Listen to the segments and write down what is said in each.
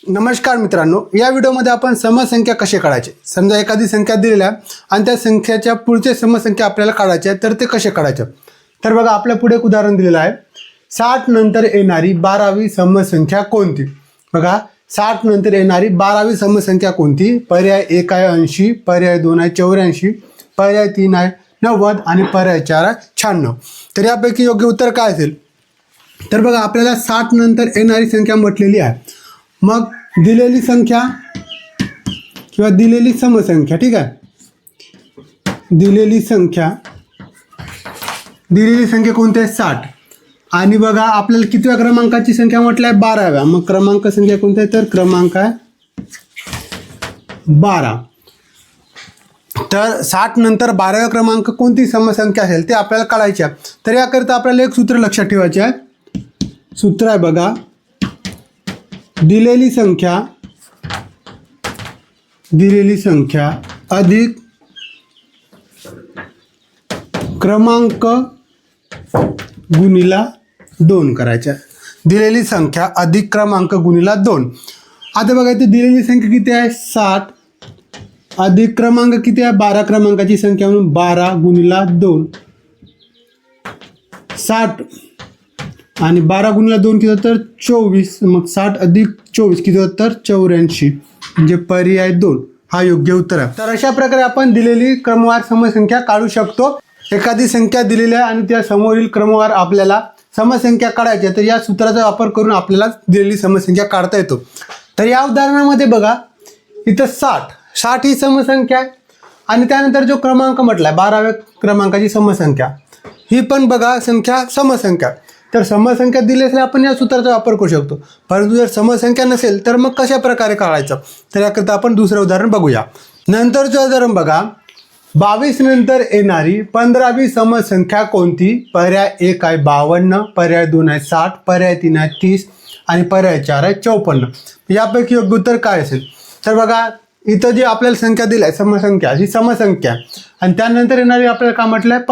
नमस्कार मित्रांनो, या व्हिडिओमध्ये आपण समसंख्या कसे काढायचे। समजा एखादी संख्या दिलेली आहे आणि त्या संख्येच्या पुढचे समसंख्या आपल्याला काढायचे आहे, तर ते कसे काढायचे। तर बघा, आपल्या पुढे एक उदाहरण दिलेलं आहे। 60 नंतर येणारी 12वी समसंख्या कोणती। बघा, 60 नंतर येणारी 12वी समसंख्या कोणती। पर्याय 1 आहे 80, पर्याय 2 आहे 84, पर्याय 3 आहे 90 आणि पर्याय 4 आहे 96। तर यापैकी योग्य उत्तर काय असेल। तर बघा, आपल्याला 60 नंतर येणारी संख्या म्हटलेली आहे। मग दिलेली संख्या किंवा दिलेली समसंख्या, ठीक आहे, दिलेली संख्या कोणती आहे 60। आणि बघा, आपल्याला कितव्या क्रमांकाची संख्या म्हटलं आहे 12व्या। मग क्रमांक संख्या कोणती आहे, तर क्रमांक आहे 12। तर 60 नंतर 12व्या क्रमांक कोणती समसंख्या असेल ते आपल्याला काढायचे आहे। तर याकरिता आपल्याला एक सूत्र लक्षात ठेवायचे आहे। सूत्र आहे बघा, दिलेली संख्या अधिक क्रमांक गुणिला 2 करायच्या। दिलेली संख्या अधिक क्रमांक गुणिला 2। आता बघा, इथे दिलेली संख्या किती आहे 60 अधिक क्रमांक किती आहे 12 क्रमांकाची संख्या, म्हणून 12 गुणिला 2 60 आणि 12 गुणिला 2 किती होतं तर 24। मग 60 अधिक 24 किती होतं तर 84, म्हणजे पर्याय 2 हा योग्य उत्तर आहे। तर अशा प्रकारे आपण दिलेली क्रमवार समसंख्या काढू शकतो। एखादी संख्या दिलेली आहे आणि त्या समोरील क्रमवार आपल्याला समसंख्या काढायची, तर या सूत्राचा वापर करून आपल्याला दिलेली समसंख्या काढता येतो। तर या उदाहरणामध्ये बघा, इथं 60 ही समसंख्या आहे आणि त्यानंतर जो क्रमांक म्हटला 12व्या क्रमांकाची समसंख्या, ही पण बघा संख्या समसंख्या। तर समसंख्या दिली असेल आपण या सूत्राचा वापर करू शकतो, परंतु जर समसंख्या नसेल तर मग कशा प्रकारे काढायचं। तर याकरिता आपण दुसरं उदाहरण बघूया। नंतरचं उदाहरण बघा, 22 नंतर येणारी 15वी समसंख्या कोणती। पर्याय 1 आहे 52, पर्याय 2 आहे 60, पर्याय 3 आहे 30 आणि पर्याय 4 आहे 54। यापैकी योग्य उत्तर काय असेल। तर बघा, इथं जी आपल्याला संख्या दिली आहे समसंख्या, ही समसंख्या आणि त्यानंतर येणारी आपल्याला काय म्हटलं आहे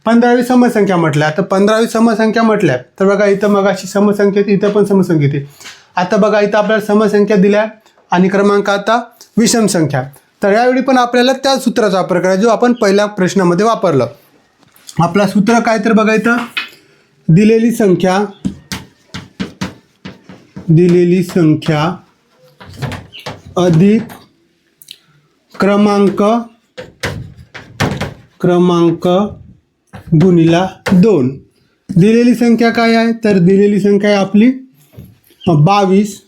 15वी समसंख्या म्हटल्या। तर 15वी समसंख्या म्हटल्या, तर बघा इथं मगाशी समसंख्या, इथं पण समसंख्या येते। आता बघा, इथं आपल्याला समसंख्या दिल्या आणि क्रमांक आता विषम संख्या। तर यावेळी पण आपल्याला त्या सूत्राचा वापर करायचा जो आपण पहिल्या प्रश्नामध्ये वापरलं। आपला सूत्र काय, तर बघा इथं दिलेली संख्या अधिक क्रमांक गुणिला 2। दिलेली संख्या काय आहे, तर दिलेली संख्या आहे आपली 22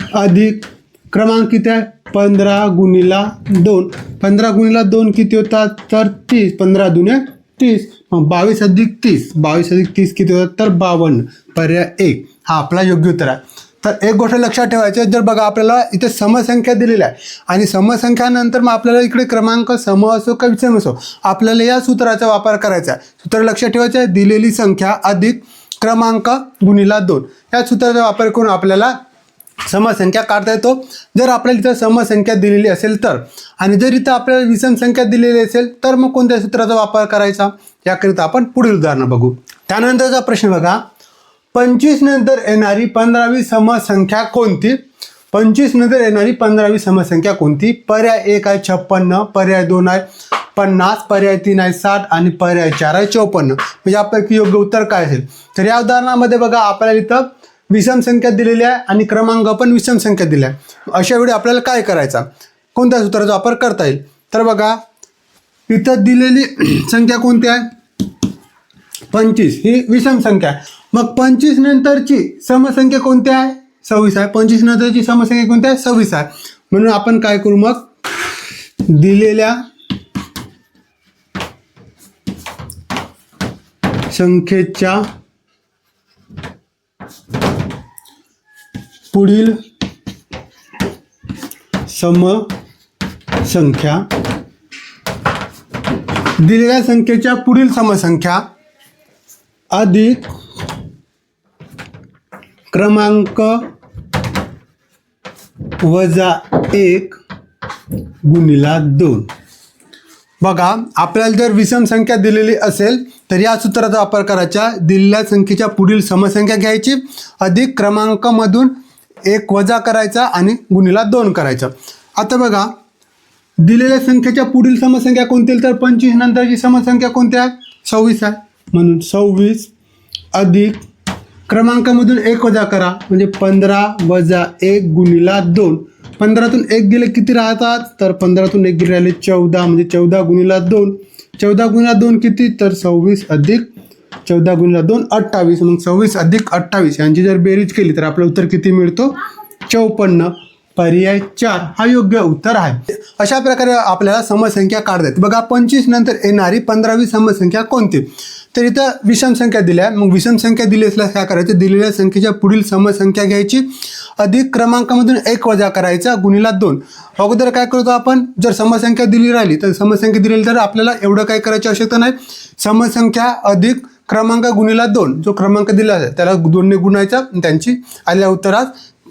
अधिक क्रमांक किती आहे 15 गुणिला 2। 15 गुणिला 2 किती होतात तर 30, 15 दुने 30। मग 22 अधिक 30 किती होतात तर 52, पर्याय 1 हा आपला योग्य उत्तर आहे। तर एक गोष्ट लक्षात ठेवायची, जर बघा आपल्याला इथे समसंख्या दिलेल्या आहे आणि समसंख्यानंतर मग आपल्याला इकडे क्रमांक सम असो का विषम असो, आपल्याला या सूत्राचा वापर करायचा आहे। सूत्र लक्षात ठेवायचं आहे, दिलेली संख्या अधिक क्रमांक गुणिला 2 या सूत्राचा वापर करून आपल्याला समसंख्या काढता येतो। जर आपल्याला इथं समसंख्या दिलेली असेल तर, आणि जर इथं आपल्याला विषम संख्या दिलेली असेल तर मग कोणत्या सूत्राचा वापर करायचा, याकरिता आपण पुढील उदाहरण बघू। त्यानंतरचा प्रश्न बघा, 25 नंतर येणारी 15वी समसंख्या कोणती। 25 नंतर येणारी 15वी समसंख्या कोणती। पर्याय 1 आहे 56, पर्याय 2 आहे 50, पर्याय 3 आहे 60 आणि पर्याय 4 आहे 54। म्हणजे यापैकी योग्य उत्तर काय असेल। तर या उदाहरणामध्ये बघा, आपल्याला इथं विषम संख्या दिलेली आहे आणि क्रमांक पण विषम संख्या दिल्या आहे। अशा वेळी आपल्याला काय करायचा, कोणत्या सूत्राचा वापर करता येईल। तर बघा, इथं दिलेली संख्या कोणती आहे 25, ही विषम संख्या आहे। मग 25 नंतरची समसंख्या कोणती आहे 26 आहे। 25 नंतरची समसंख्या कोणती आहे 26 आहे। म्हणून आपण काय करू, मग दिलेल्या संख्येच्या पुढील समसंख्या, दिलेल्या संख्येच्या पुढील समसंख्या अधिक क्रमांक वजा 1 गुणिला 2। बघा, आपल्याला जर विषम संख्या दिलेली असेल तर या सूत्राचा वापर करायचा. दिलेल्या संख्येच्या पुढील समसंख्या घ्यायची अधिक क्रमांकामधून 1 वजा करायचा आणि गुणिला 2 करायचं. आता बघा दिलेल्या संख्येच्या पुढील समसंख्या कोणती, तर 25 नंतरची समसंख्या कोणती आहे, 26 आहे. म्हणून 26 अधिक क्रमांकामधून 1 वजा करा म्हणजे 15 वजा 1 गुणिला 2. 15तून 1 गेले किती राहतात, तर 15तून 1 गेले राहिले 14 म्हणजे 14 गुणिला 2. 14 गुणिला 2 किती, तर 26 अधिक 14 गुणिला 2 28. मग 26 अधिक 28 यांची जर बेरीज केली तर आपलं उत्तर किती मिळतो, 54. पर्याय 4 हा योग्य उत्तर आहे. अशा प्रकारे आपल्याला समसंख्या काढता येते. बघा 25 नंतर येणारी 15वी समसंख्या कोणती, तर इथं विषम संख्या दिल्या. मग विषम संख्या दिली असल्यास काय करायचं, दिलेल्या संख्येच्या पुढील समसंख्या घ्यायची अधिक क्रमांकामधून 1 वजा करायचा गुणिला 2. अगोदर काय करतो आपण, जर समसंख्या दिली राहिली तर समसंख्या दिलेली तर आपल्याला एवढं काय करायची आवश्यकता नाही. समसंख्या अधिक क्रमांक गुणिला 2, जो क्रमांक दिला आहे त्याला 2ने गुणायचा, त्यांची आलेल्या उत्तरात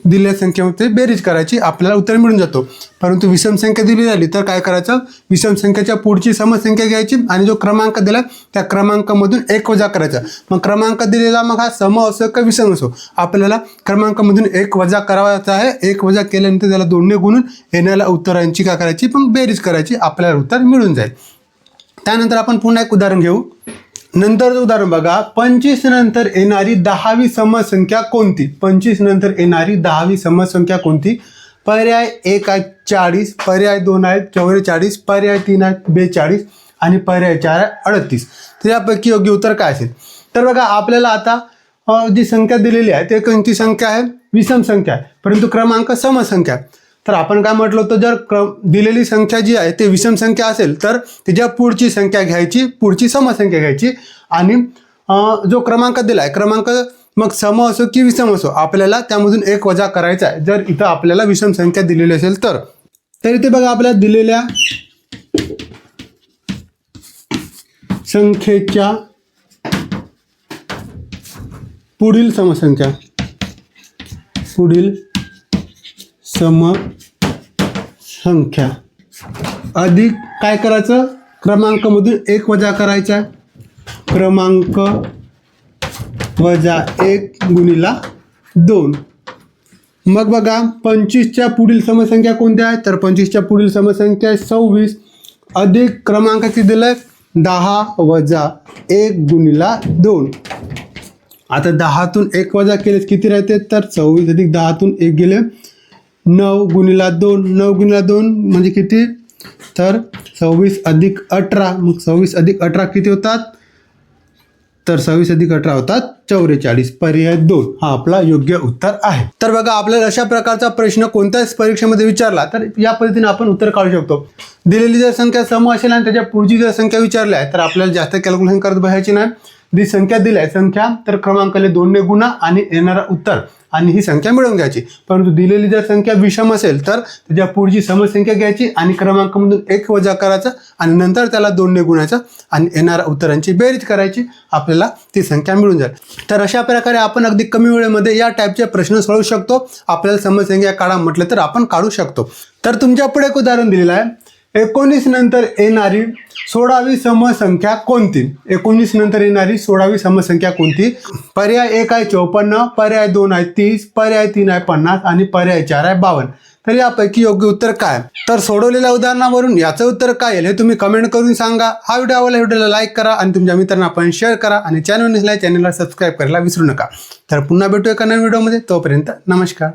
दिलेल्या संख्येमध्ये बेरीज करायची, आपल्याला उत्तर मिळून जातो. परंतु विषम संख्या दिली राहिली तर काय करायचं, विषम संख्येच्या पुढची समसंख्या घ्यायची आणि जो क्रमांक दिला त्या क्रमांकामधून 1 वजा करायचा. मग क्रमांक दिलेला मग हा सम असो का विषम असो, आपल्याला क्रमांकामधून 1 वजा करायचा आहे. 1 वजा केल्यानंतर त्याला 2ने गुणून येणाऱ्या उत्तरांची काय करायची, पण बेरीज करायची, आपल्याला उत्तर मिळून जाईल. त्यानंतर आपण पुन्हा एक उदाहरण घेऊ. नंतरचं उदाहरण बघा, 25 नंतर येणारी 10वी समसंख्या कोणती. 25 नंतर येणारी 10वी समसंख्या कोणती. पर्याय 1 आहे 40, पर्याय 2 आहे 44, पर्याय 3 आहे 42 आणि पर्याय 4 आहे 38. तर यापैकी योग्य उत्तर काय असेल, तर बघा आपल्याला आता जी संख्या दिलेली आहे ते कोणती संख्या आहे, विषम संख्या आहे, परंतु क्रमांक समसंख्या. तर आपण काय म्हटलं होतं, जर दिलेली संख्या जी आहे ते विषम संख्या असेल तर त्याच्या पुढची संख्या घ्यायची, पुढची समसंख्या घ्यायची आणि जो क्रमांक दिला आहे क्रमांक मग सम असो की विषम असो आपल्याला त्यामधून 1 वजा करायचा आहे. जर इथं आपल्याला विषम संख्या दिलेली असेल तर इथे बघा आपल्याला दिलेल्या संख्येच्या पुढील समसंख्या, पुढील समसंख्या अधिक काय करायचं, क्रमांकामधून 1 वजा करायचा, क्रमांक वजा 1 गुणिला 2. मग बघा 25च्या पुढील समसंख्या कोणत्या आहे, तर 25च्या पुढील समसंख्या आहे 26 अधिक क्रमांक किती दिलाय 10 वजा 1 गुणिला 2. आता 10तून 1 वजा केले किती राहते, तर 26 अधिक 10तून 1 गेले 9 गुणिला 2. 9 गुणिला 2 म्हणजे किती, तर 26 अधिक 18. मग 26 अधिक 18 किती होतात, तर 26 अधिक 18 होतात 44. पर्याय 2 हा आपला योग्य उत्तर आहे. तर बघा आपल्याला अशा प्रकारचा प्रश्न कोणत्याच परीक्षेमध्ये विचारला तर या पद्धतीने आपण उत्तर काढू शकतो. दिलेली जर संख्या सम असेल आणि त्याच्या पुढची जर संख्या विचारली आहे तर आपल्याला जास्त कॅल्क्युलेशन करत बसायची नाही. जी संख्या दिली आहे संख्या तर क्रमांकाला 2ने गुणा आणि येणारा उत्तर आणि ही संख्या मिळवून घ्यायची. परंतु दिलेली जर संख्या विषम असेल तर त्याच्या पुढची समसंख्या घ्यायची आणि क्रमांकामधून 1 वजा करायचं आणि नंतर त्याला 2ने गुणायचं आणि येणाऱ्या उत्तरांची बेरीज करायची, आपल्याला ती संख्या मिळून जाईल. तर अशा प्रकारे आपण अगदी कमी वेळेमध्ये या टाईपचे प्रश्न सोडवू शकतो. आपल्याला समसंख्या काढा म्हटलं तर आपण काढू शकतो. तर तुमच्या पुढे एक उदाहरण दिलेलं आहे. 19 नंतर येणारी 16वी समसंख्या कोणती. 19 नंतर येणारी 16वी समसंख्या कोणती. पर्याय 1 आहे 54, पर्याय 2 आहे 30, पर्याय 3 आहे 50 आणि पर्याय 4 आहे 52. तर यापैकी योग्य उत्तर काय, तर सोडवलेल्या उदाहरणावरून याचं उत्तर काय येईल हे तुम्ही कमेंट करून सांगा. हा व्हिडिओ आवडला व्हिडिओला लाईक करा आणि तुमच्या मित्रांना आपण शेअर करा आणि चॅनलला सबस्क्राईब करायला विसरू नका. तर पुन्हा भेटूया एका नवीन व्हिडिओमध्ये. तोपर्यंत नमस्कार.